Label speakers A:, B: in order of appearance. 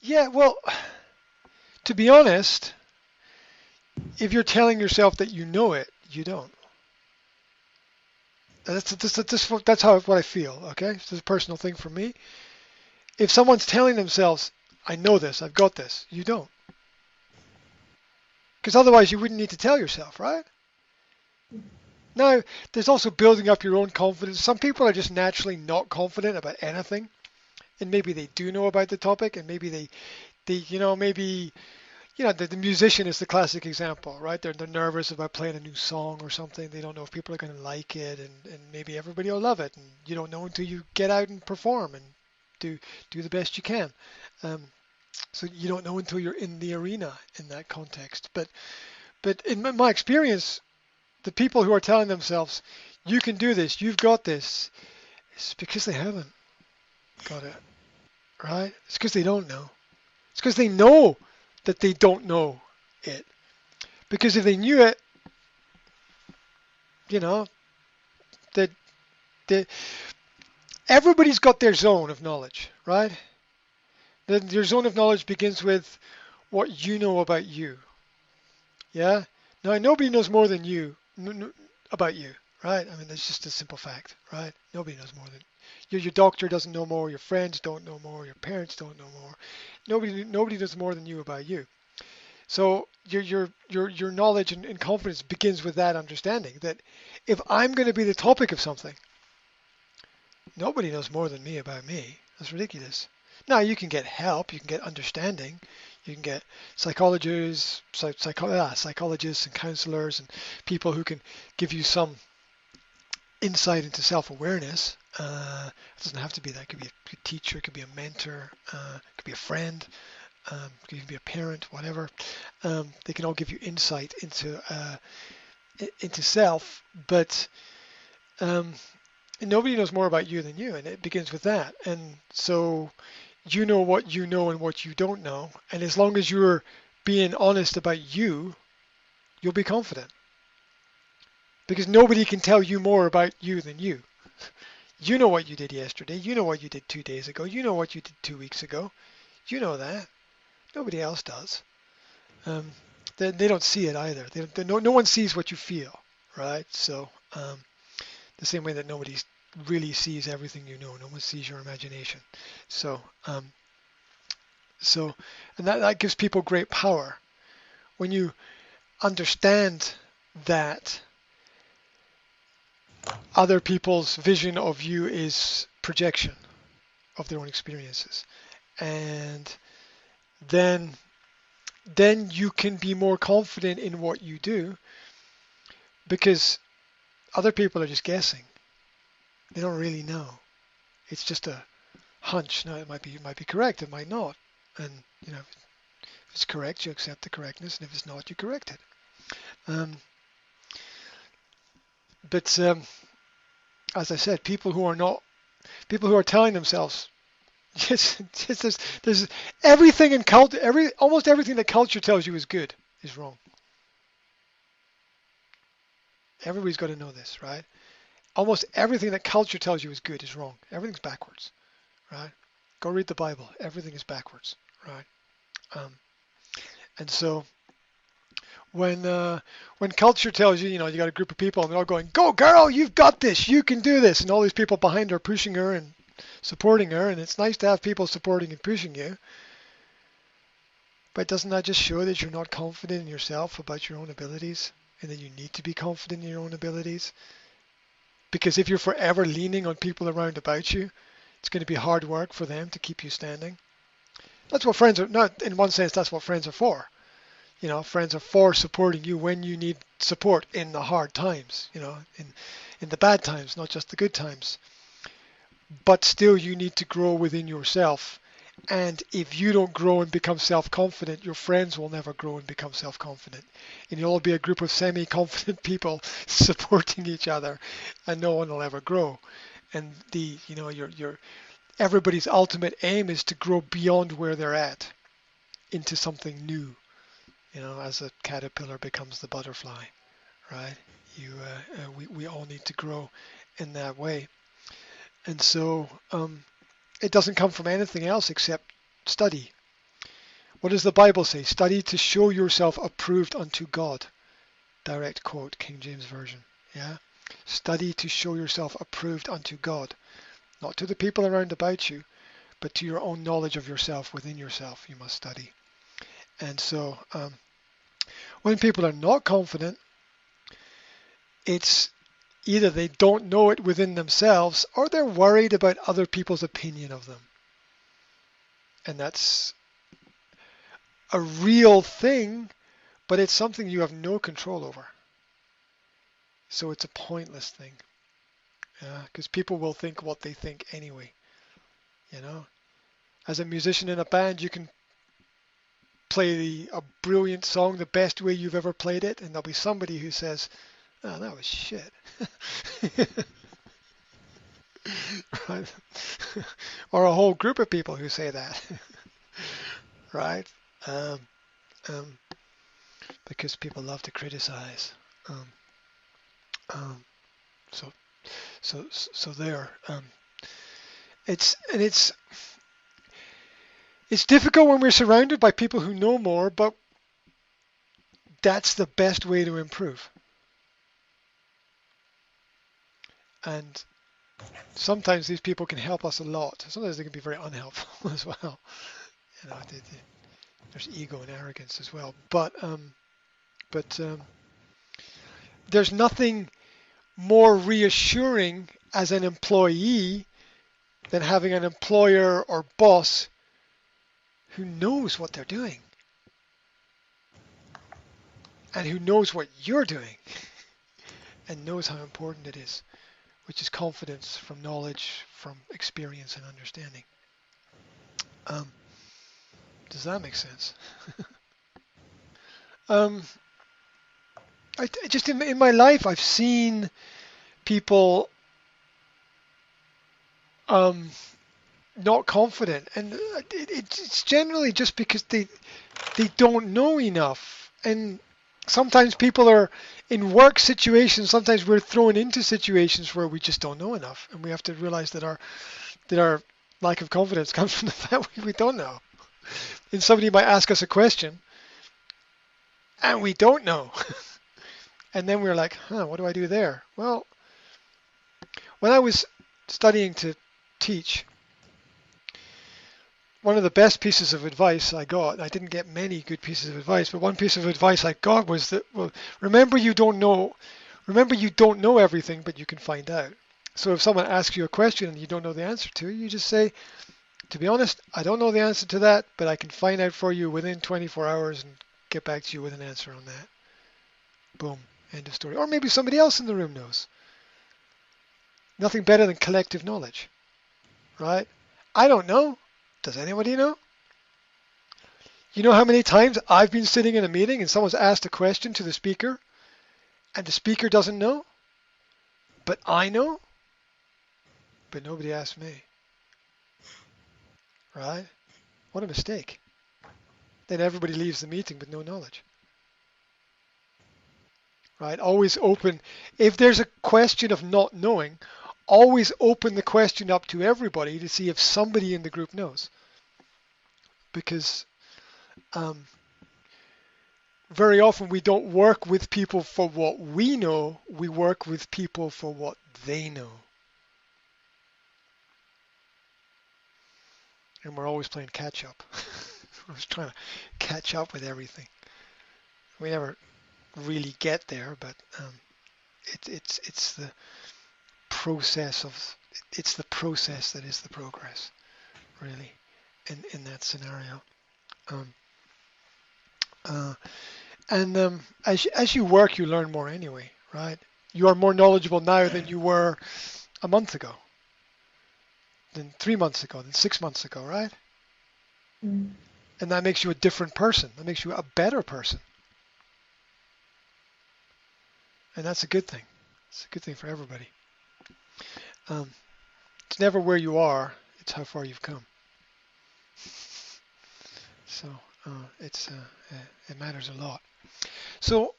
A: Yeah, well, to be honest, if you're telling yourself that you know it, you don't. That's how what I feel. Okay, this is a personal thing for me. If someone's telling themselves, "I know this, I've got this," you don't, because otherwise you wouldn't need to tell yourself, right? Now, there's also building up your own confidence. Some people are just naturally not confident about anything, and maybe they do know about the topic, and maybe maybe the musician is the classic example, right? They're nervous about playing a new song or something. They don't know if people are going to like it, and maybe everybody will love it. And you don't know until you get out and perform and do do the best you can. Um, so you don't know until you're in the arena in that context. But in my experience, the people who are telling themselves, "You can do this, you've got this," it's because they haven't got it, right? It's because they don't know. It's because they know that they don't know it. Because if they knew it, you know, that that everybody's got their zone of knowledge, right? Then your zone of knowledge begins with what you know about you. Yeah. Now nobody knows more than you about you, right? I mean, that's just a simple fact, right? Nobody knows more than your doctor doesn't know more, your friends don't know more, your parents don't know more. Nobody knows more than you about you. So your knowledge and confidence begins with that understanding that if I'm going to be the topic of something, nobody knows more than me about me. That's ridiculous. Now you can get help, you can get understanding, you can get psychologists and counselors and people who can give you some insight into self-awareness. It doesn't have to be that. It could be a teacher, it could be a mentor, it could be a friend, it could be a parent, whatever. They can all give you insight into self, but um, and nobody knows more about you than you, and it begins with that. And so you know what you know and what you don't know. And as long as you're being honest about you, you'll be confident because nobody can tell you more about you than you. You know what you did yesterday. You know what you did 2 days ago. You know what you did 2 weeks ago. You know that. Nobody else does. Um, they don't see it either. No one sees what you feel, right? So the same way that nobody really sees everything you know. No one sees your imagination. So, so, and that gives people great power when you understand that other people's vision of you is projection of their own experiences, and then then you can be more confident in what you do because other people are just guessing. They don't really know. It's just a hunch. Now it might be correct. It might not. And if it's correct, you accept the correctness, and if it's not, you correct it. Um, but as I said, people who are telling themselves, just there's everything in culture, almost everything that culture tells you is good is wrong. Everybody's got to know this, right? Almost everything that culture tells you is good is wrong. Everything's backwards, right? Go read the Bible. Everything is backwards, right? Um, and so when culture tells you, you got a group of people and they're all going, "Go, girl, you've got this. You can do this," and all these people behind her pushing her and supporting her, and it's nice to have people supporting and pushing you. But doesn't that just show that you're not confident in yourself about your own abilities, and that you need to be confident in your own abilities? Because if you're forever leaning on people around about you, it's going to be hard work for them to keep you standing. That's what friends are. Not in one sense, that's what friends are for. Friends are for supporting you when you need support in the hard times, in the bad times, not just the good times. But still, you need to grow within yourself. And if you don't grow and become self-confident, your friends will never grow and become self-confident. And you'll all be a group of semi-confident people supporting each other, and no one will ever grow. And your everybody's ultimate aim is to grow beyond where they're at into something new. As a caterpillar becomes the butterfly, right? We all need to grow in that way. And so it doesn't come from anything else except study. What does the Bible say? Study to show yourself approved unto God. Direct quote, King James Version. Yeah? Study to show yourself approved unto God. Not to the people around about you, but to your own knowledge of yourself within yourself. You must study. And so when people are not confident, it's either they don't know it within themselves or they're worried about other people's opinion of them. And that's a real thing, but it's something you have no control over. So it's a pointless thing. Because people will think what they think anyway. You know, as a musician in a band, you can play a brilliant song the best way you've ever played it, and there'll be somebody who says, "Oh, that was shit." Right? Or a whole group of people who say that. Right? Um, um, because people love to criticize. Um, um, so there. It's difficult when we're surrounded by people who know more, but that's the best way to improve. And sometimes these people can help us a lot. Sometimes they can be very unhelpful as well. You know, there's ego and arrogance as well. But there's nothing more reassuring as an employee than having an employer or boss who knows what they're doing and who knows what you're doing and knows how important it is, which is confidence from knowledge, from experience and understanding. Does that make sense? I just in my life, I've seen people not confident, and it's generally just because they don't know enough. And sometimes people are in work situations. Sometimes we're thrown into situations where we just don't know enough, and we have to realize that our lack of confidence comes from the fact we don't know. And somebody might ask us a question, and we don't know. And then we're like, what do I do there? Well, when I was studying to teach, one of the best pieces of advice I got, I didn't get many good pieces of advice, but one piece of advice I got was that, well, remember you don't know everything, but you can find out. So if someone asks you a question and you don't know the answer to, you just say, to be honest, I don't know the answer to that, but I can find out for you within 24 hours and get back to you with an answer on that. Boom, end of story. Or maybe somebody else in the room knows. Nothing better than collective knowledge, right? I don't know. Does anybody know? You know how many times I've been sitting in a meeting and someone's asked a question to the speaker and the speaker doesn't know, but I know, but nobody asked me, right? What a mistake. Then everybody leaves the meeting with no knowledge, right? Always open. If there's a question of not knowing, always open the question up to everybody to see if somebody in the group knows. Because very often we don't work with people for what we know, we work with people for what they know. And we're always playing catch up. We're always trying to catch up with everything. We never really get there, but it's the process that is the progress, really, in that scenario. As you work, you learn more anyway, right? You are more knowledgeable now than you were a month ago, than 3 months ago, than 6 months ago, right?
B: Mm.
A: And that makes you a different person. That makes you a better person. And that's a good thing. It's a good thing for everybody. It's never where you are, it's how far you've come. So it matters a lot. So